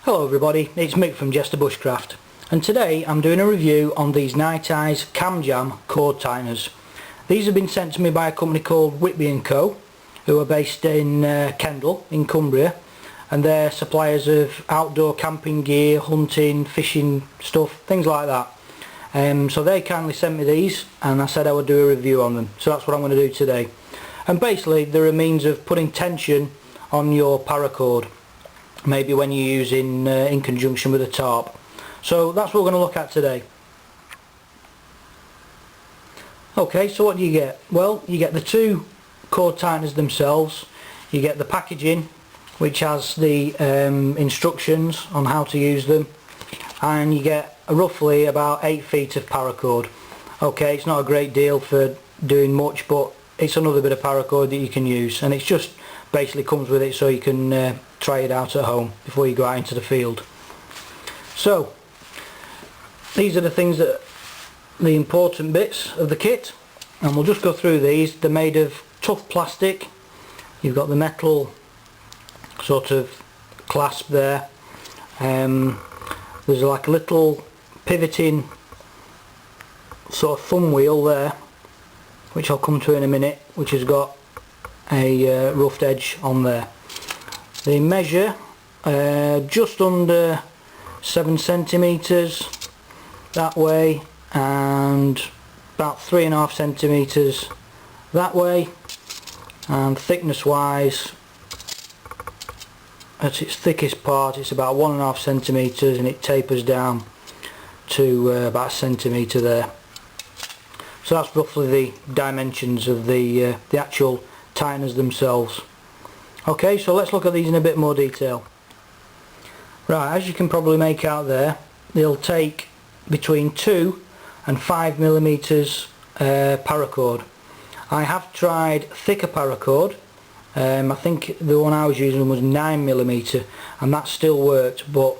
Hello everybody, it's Mick from JesterBushcraft, and today I'm doing a review on these Nite-Ize CamJam Cord Tighteners. These have been sent to me by a company called Whitby & Co, who are based in Kendal in Cumbria, and they're suppliers of outdoor camping gear, hunting, fishing stuff, things like that. So they kindly sent me these and I said I would do a review on them, so that's what I'm going to do today. And basically they're a means of putting tension on your paracord, maybe when you're using in conjunction with a tarp. So that's what we're going to look at today. Okay, so what do you get? Well, you get the two cord tighteners themselves, you get the packaging which has the instructions on how to use them, and you get roughly about 8 feet of paracord. Okay, it's not a great deal for doing much, but it's another bit of paracord that you can use, and it's just basically comes with it so you can try it out at home before you go out into the field. So these are the things that the important bits of the kit, and we'll just go through these. They're made of tough plastic. You've got the metal sort of clasp there. There's like a little pivoting sort of thumb wheel there, which I'll come to in a minute, which has got a roughed edge on there. They measure just under 7 centimeters that way, and about 3.5 centimeters that way, and thickness wise, at its thickest part it's about 1.5 centimeters, and it tapers down to about 1 centimeter there. So that's roughly the dimensions of the actual tighteners themselves. Okay, so let's look at these in a bit more detail. Right, as you can probably make out there, they'll take between 2 and 5 millimeters paracord. I have tried thicker paracord. I think the one I was using was 9 millimeter, and that still worked, but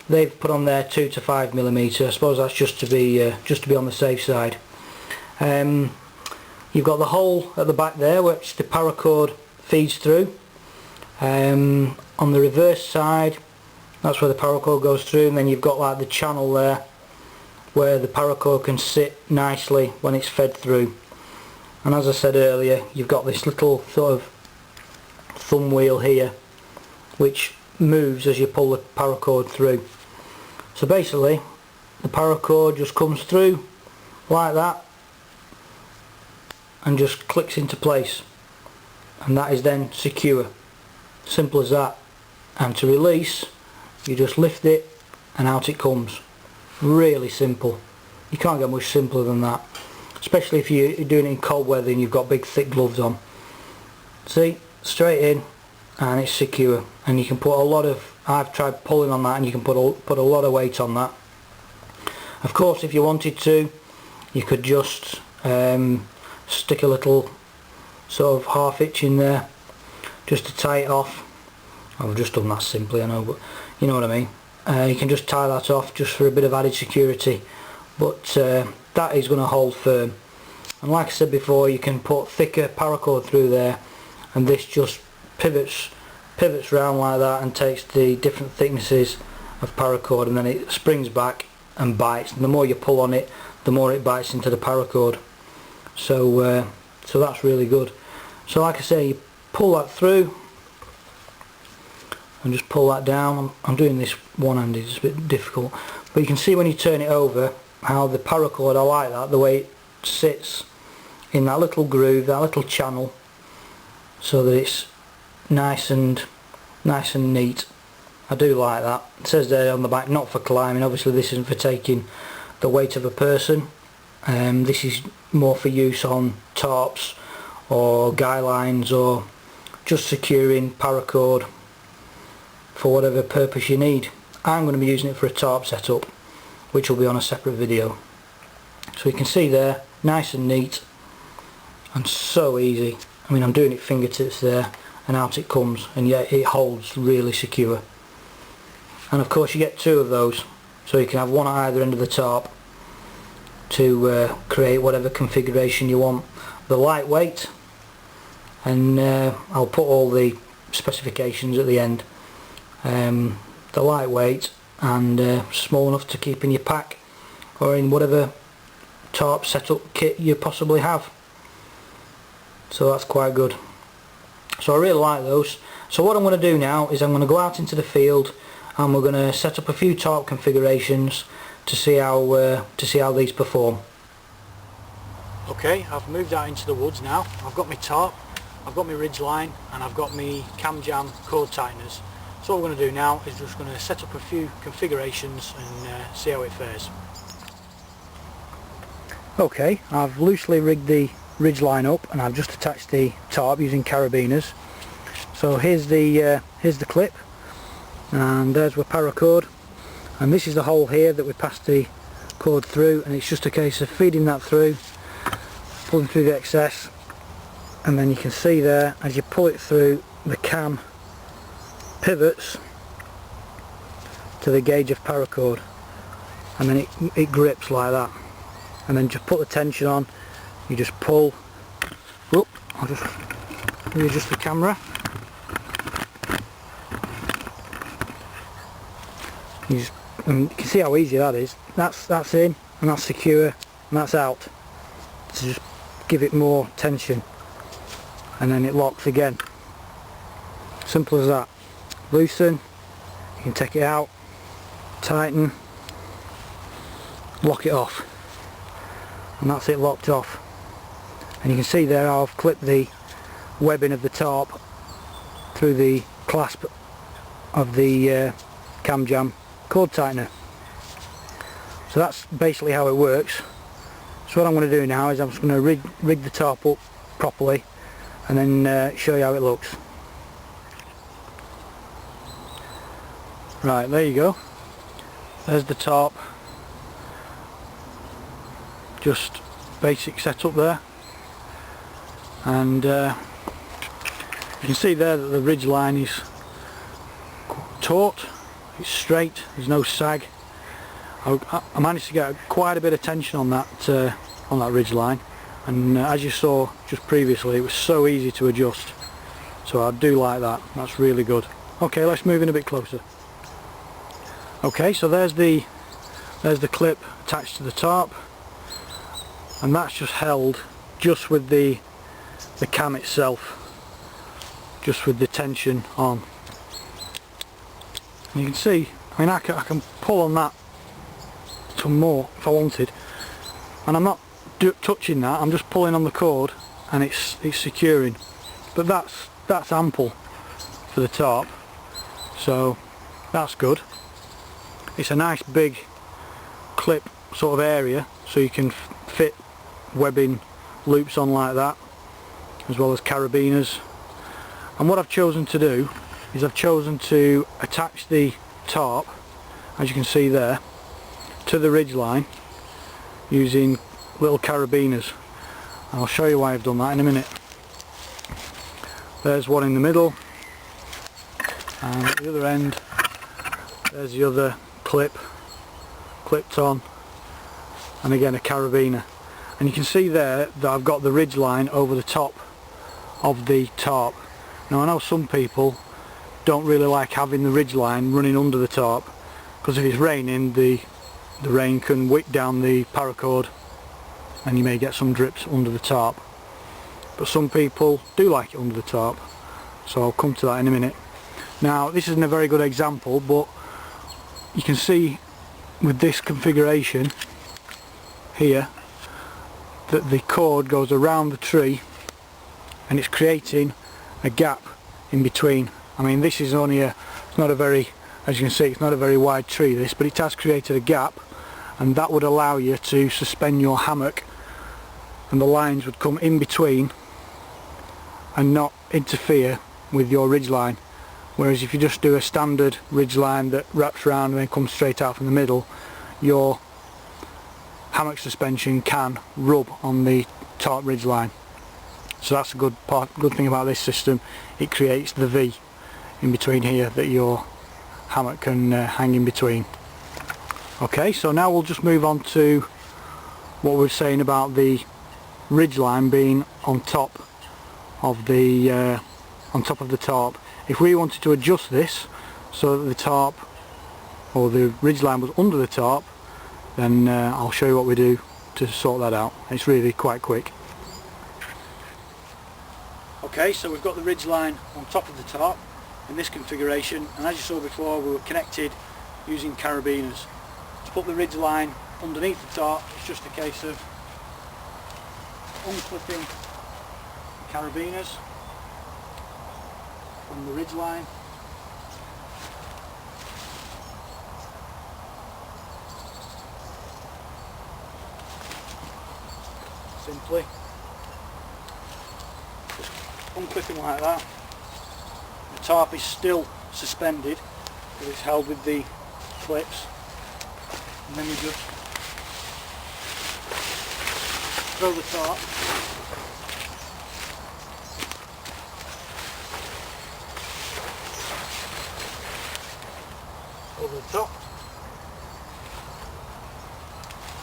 they've put on there 2 to 5 millimeter. I suppose that's just to be on the safe side. You've got the hole at the back there which the paracord feeds through. On the reverse side, that's where the paracord goes through, and then you've got like the channel there where the paracord can sit nicely when it's fed through. And as I said earlier, you've got this little sort of thumb wheel here which moves as you pull the paracord through. So basically the paracord just comes through like that and just clicks into place, and that is then secure. Simple as that. And to release, you just lift it and out it comes. Really simple. You can't get much simpler than that, especially if you're doing it in cold weather and you've got big thick gloves on. See, straight in, and it's secure, and you can put a lot of, I've tried pulling on that, and you can put a lot of weight on that. Of course, if you wanted to, you could just stick a little sort of half hitch in there just to tie it off. I've just done that simply, I know, but you know what I mean. You can just tie that off just for a bit of added security, but that is going to hold firm. And like I said before, you can put thicker paracord through there, and this just pivots round like that and takes the different thicknesses of paracord, and then it springs back and bites, and the more you pull on it, the more it bites into the paracord. So that's really good. So like I say, you pull that through and just pull that down. I'm doing this one-handed, it's a bit difficult, but you can see when you turn it over how the paracord, I like that, the way it sits in that little groove, that little channel, so that it's nice and neat. I do like that. It says there on the back, not for climbing. Obviously this isn't for taking the weight of a person. This is more for use on tarps or guy lines, or just securing paracord for whatever purpose you need. I'm going to be using it for a tarp setup, which will be on a separate video. So you can see there, nice and neat and so easy. I mean, I'm doing it fingertips there, and out it comes, and yet it holds really secure. And of course you get 2 of those, so you can have one at either end of the tarp to create whatever configuration you want. They're lightweight, and I'll put all the specifications at the end. They're they're lightweight and small enough to keep in your pack or in whatever tarp setup kit you possibly have. So that's quite good. So I really like those. So what I'm going to do now is I'm going to go out into the field and we're going to set up a few tarp configurations to see how these perform. Okay, I've moved out into the woods now. I've got my tarp, I've got my ridge line, and I've got my CamJam cord tighteners. So what we're going to do now is just going to set up a few configurations and see how it fares. Okay, I've loosely rigged the ridge line up and I've just attached the tarp using carabiners. So here's the clip, and there's our paracord, and this is the hole here that we passed the cord through, and it's just a case of feeding that through, pulling through the excess, and then you can see there as you pull it through, the cam pivots to the gauge of paracord, and then it grips like that, and then just put the tension on, you just pull. Whoop, I'll just readjust the camera. And you can see how easy that is. That's in and that's secure and that's out. So just give it more tension and then it locks again. Simple as that. Loosen, you can take it out, tighten, lock it off, and that's it locked off. And you can see there I've clipped the webbing of the tarp through the clasp of the CamJam cord tightener. So that's basically how it works. So what I'm going to do now is I'm just going to rig the tarp up properly and then show you how it looks. Right, there you go. There's the tarp. Just basic setup there. And you can see there that the ridge line is taut. It's straight, there's no sag. I managed to get quite a bit of tension on that ridge line, and as you saw just previously, it was so easy to adjust. So I do like that. That's really good. Okay, let's move in a bit closer. Okay, so there's the clip attached to the tarp, and that's just held just with the cam itself, just with the tension on. And you can see, I mean, I can pull on that some more if I wanted, and I'm not touching that, I'm just pulling on the cord and it's securing. But that's ample for the tarp, so that's good. It's a nice big clip sort of area, so you can fit webbing loops on like that, as well as carabiners. And what I've chosen to do is I've chosen to attach the tarp, as you can see there, to the ridge line using little carabiners. And I'll show you why I've done that in a minute. There's one in the middle, and at the other end there's the other clipped on, and again a carabiner. And you can see there that I've got the ridge line over the top of the tarp. Now I know some people don't really like having the ridge line running under the tarp, because if it's raining, the rain can wick down the paracord and you may get some drips under the tarp. But some people do like it under the tarp, so I'll come to that in a minute. Now this isn't a very good example, but you can see with this configuration here that the cord goes around the tree and it's creating a gap in between. I mean, this is only it's not a very, as you can see, it's not a very wide tree this, but it has created a gap, and that would allow you to suspend your hammock, and the lines would come in between and not interfere with your ridge line. Whereas if you just do a standard ridge line that wraps around and then comes straight out from the middle, your hammock suspension can rub on the tarp ridge line. So that's a good thing about this system. It creates the V in between here that your hammock can hang in between. Okay, so now we'll just move on to what we were saying about the ridge line being on top of the tarp. If we wanted to adjust this so that the tarp or the ridgeline was under the tarp, then I'll show you what we do to sort that out. It's really quite quick. Okay, so we've got the ridgeline on top of the tarp in this configuration, and as you saw before, we were connected using carabiners. To put the ridgeline underneath the tarp, it's just a case of unclipping the carabiners from the ridgeline. Simply just unclipping like that. The tarp is still suspended, but it's held with the clips, and then you just throw the tarp over the top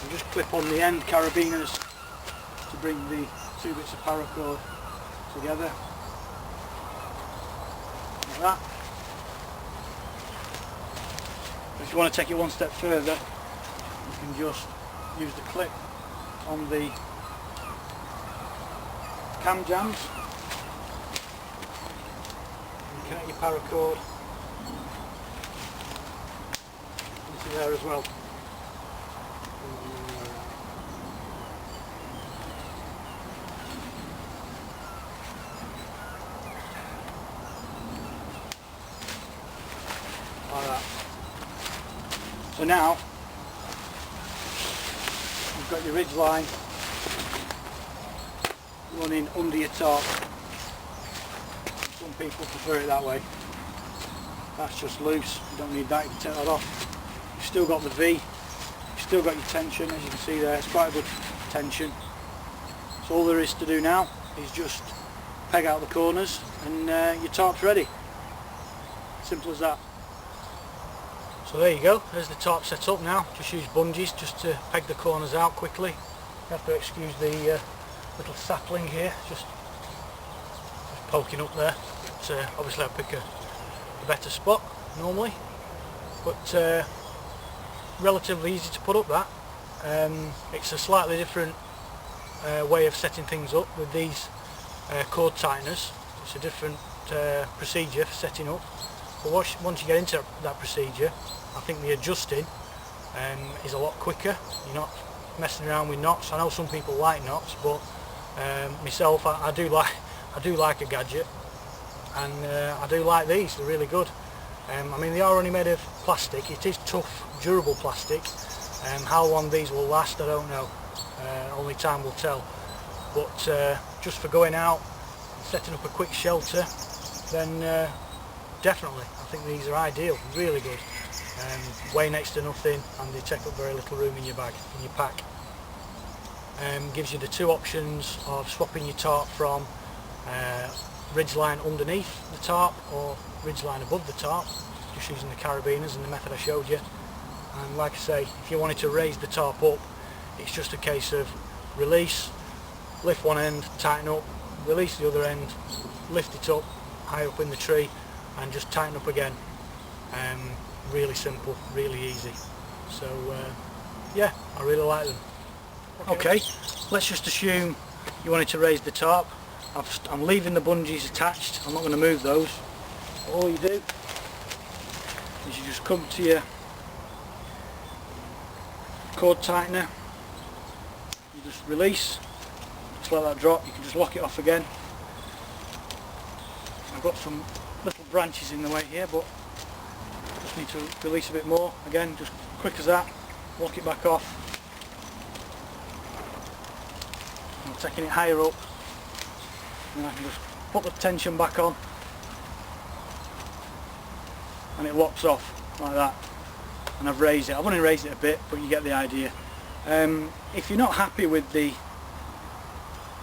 and just clip on the end carabiners to bring the two bits of paracord together like that. If you want to take it one step further, you can just use the clip on the CamJams and connect your paracord into there as well. Like that. So now you've got your ridge line running under your tarp. Some people prefer it that way. That's just loose, you don't need that, you can take that off. You've still got the V, you've still got your tension, as you can see there, it's quite a good tension. So all there is to do now is just peg out the corners and your tarp's ready. Simple as that. So there you go, there's the tarp set up now. Just use bungees just to peg the corners out quickly. You have to excuse the little sapling here, just poking up there. But, obviously I'll pick a better spot normally, but relatively easy to put up that. It's a slightly different way of setting things up with these cord tighteners. It's a different procedure for setting up, but once you get into that procedure, I think the adjusting is a lot quicker. You're not messing around with knots. I know some people like knots, but myself, I do like a gadget, and I do like these. They're really good. I mean, they are only made of plastic. It is tough, durable plastic. How long these will last, I don't know. Only time will tell. But just for going out, setting up a quick shelter, then definitely, I think these are ideal. Really good. Weigh next to nothing, and they take up very little room in your bag, in your pack. Gives you the two options of swapping your tarp from ridgeline underneath the tarp or ridgeline above the tarp, just using the carabiners and the method I showed you. And like I say, if you wanted to raise the tarp up, it's just a case of release, lift one end, tighten up, release the other end, lift it up high up in the tree, and just tighten up again. Really simple, really easy. So yeah, I really like them. Okay, let's just assume you wanted to raise the tarp. I'm leaving the bungees attached, I'm not going to move those. All you do is you just come to your cord tightener, you just release, just let that drop, you can just lock it off again. I've got some little branches in the way here, but just need to release a bit more. Again, just quick as that, lock it back off. I'm taking it higher up, and I can just put the tension back on, and it locks off like that. And I've raised it. I've only raised it a bit, but you get the idea. If you're not happy with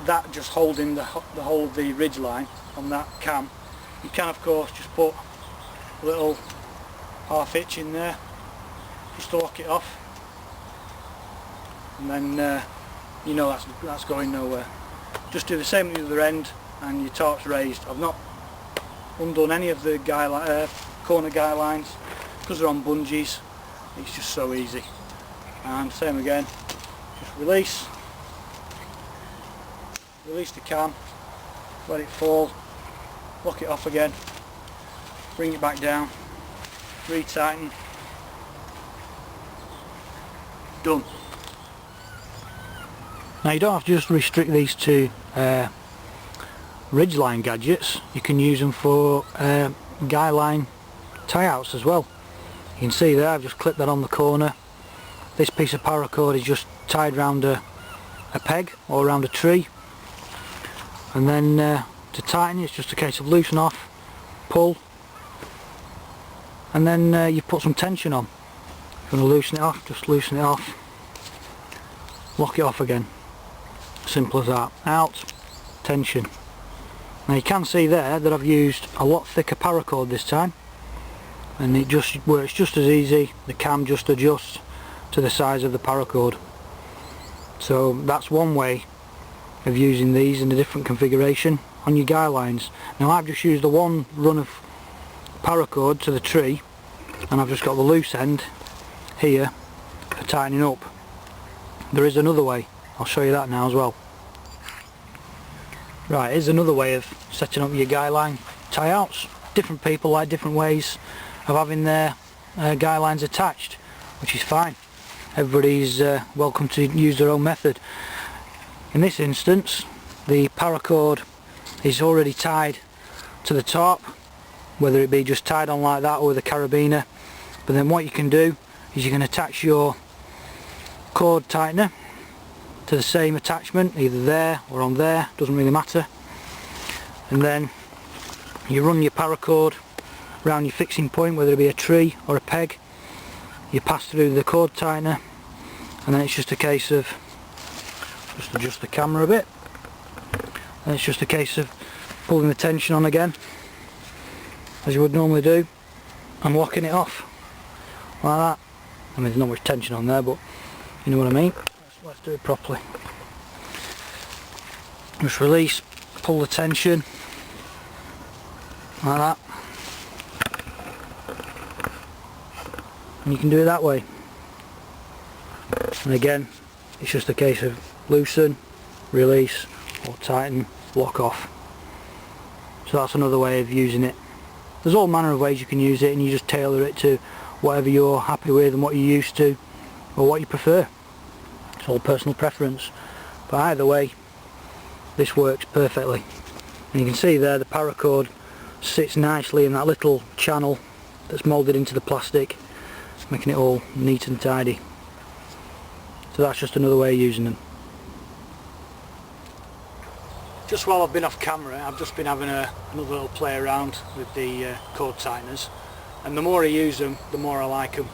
that just holding the whole of the ridge line on that cam, you can of course just put a little half hitch in there just to lock it off, and then you know that's going nowhere. Just do the same at the other end and your tarp's raised. I've not undone any of the corner guy lines because they're on bungees. it's just so easy. And same again, just release the cam, let it fall, lock it off again, bring it back down, retighten, done. Now you don't have to just restrict these to ridgeline gadgets, you can use them for guy line tie outs as well. You can see there I've just clipped that on the corner. This piece of paracord is just tied round a peg or around a tree, and then to tighten it's just a case of loosen off, pull, and then you put some tension on. If you want to loosen it off, just loosen it off, lock it off again, simple as that. Out, tension. Now you can see there that I've used a lot thicker paracord this time, and it just works just as easy. The cam just adjusts to the size of the paracord. So that's one way of using these in a different configuration on your guy lines. Now I've just used the one run of paracord to the tree, and I've just got the loose end here for tightening up. There is another way, I'll show you that now as well. Right, here's another way of setting up your guy line tie outs. Different people like different ways of having their guy lines attached, which is fine. Everybody's welcome to use their own method. In this instance, the paracord is already tied to the tarp, whether it be just tied on like that or with a carabiner. But then what you can do is you can attach your cord tightener to the same attachment, either there or on there, doesn't really matter. And then you run your paracord around your fixing point, whether it be a tree or a peg. You pass through the cord tightener, and then it's just a case of, just adjust the camera a bit, and it's just a case of pulling the tension on again as you would normally do, and locking it off like that. I mean, there's not much tension on there, but you know what I mean. Let's do it properly. Just release, pull the tension like that, and you can do it that way. And again, it's just a case of loosen, release, or tighten, lock off. So that's another way of using it. There's all manner of ways you can use it, and you just tailor it to whatever you're happy with and what you're used to or what you prefer. It's all personal preference, but either way this works perfectly. And you can see there the paracord sits nicely in that little channel that's moulded into the plastic, making it all neat and tidy. So that's just another way of using them. Just while I've been off camera, I've just been having another little play around with the cord tighteners, and the more I use them, the more I like them.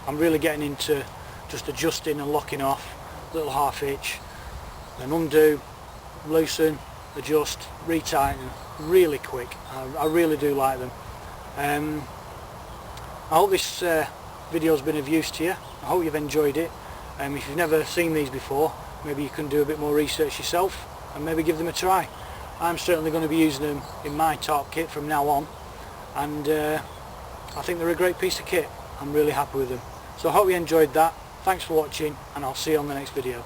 I'm really getting into just adjusting and locking off, little half hitch, then undo, loosen, adjust, retighten, really quick. I really do like them. I hope this video has been of use to you. I hope you've enjoyed it. If you've never seen these before, maybe you can do a bit more research yourself and maybe give them a try. I'm certainly going to be using them in my Tarp kit from now on, and I think they're a great piece of kit. I'm really happy with them. So I hope you enjoyed that. Thanks for watching, and I'll see you on the next video.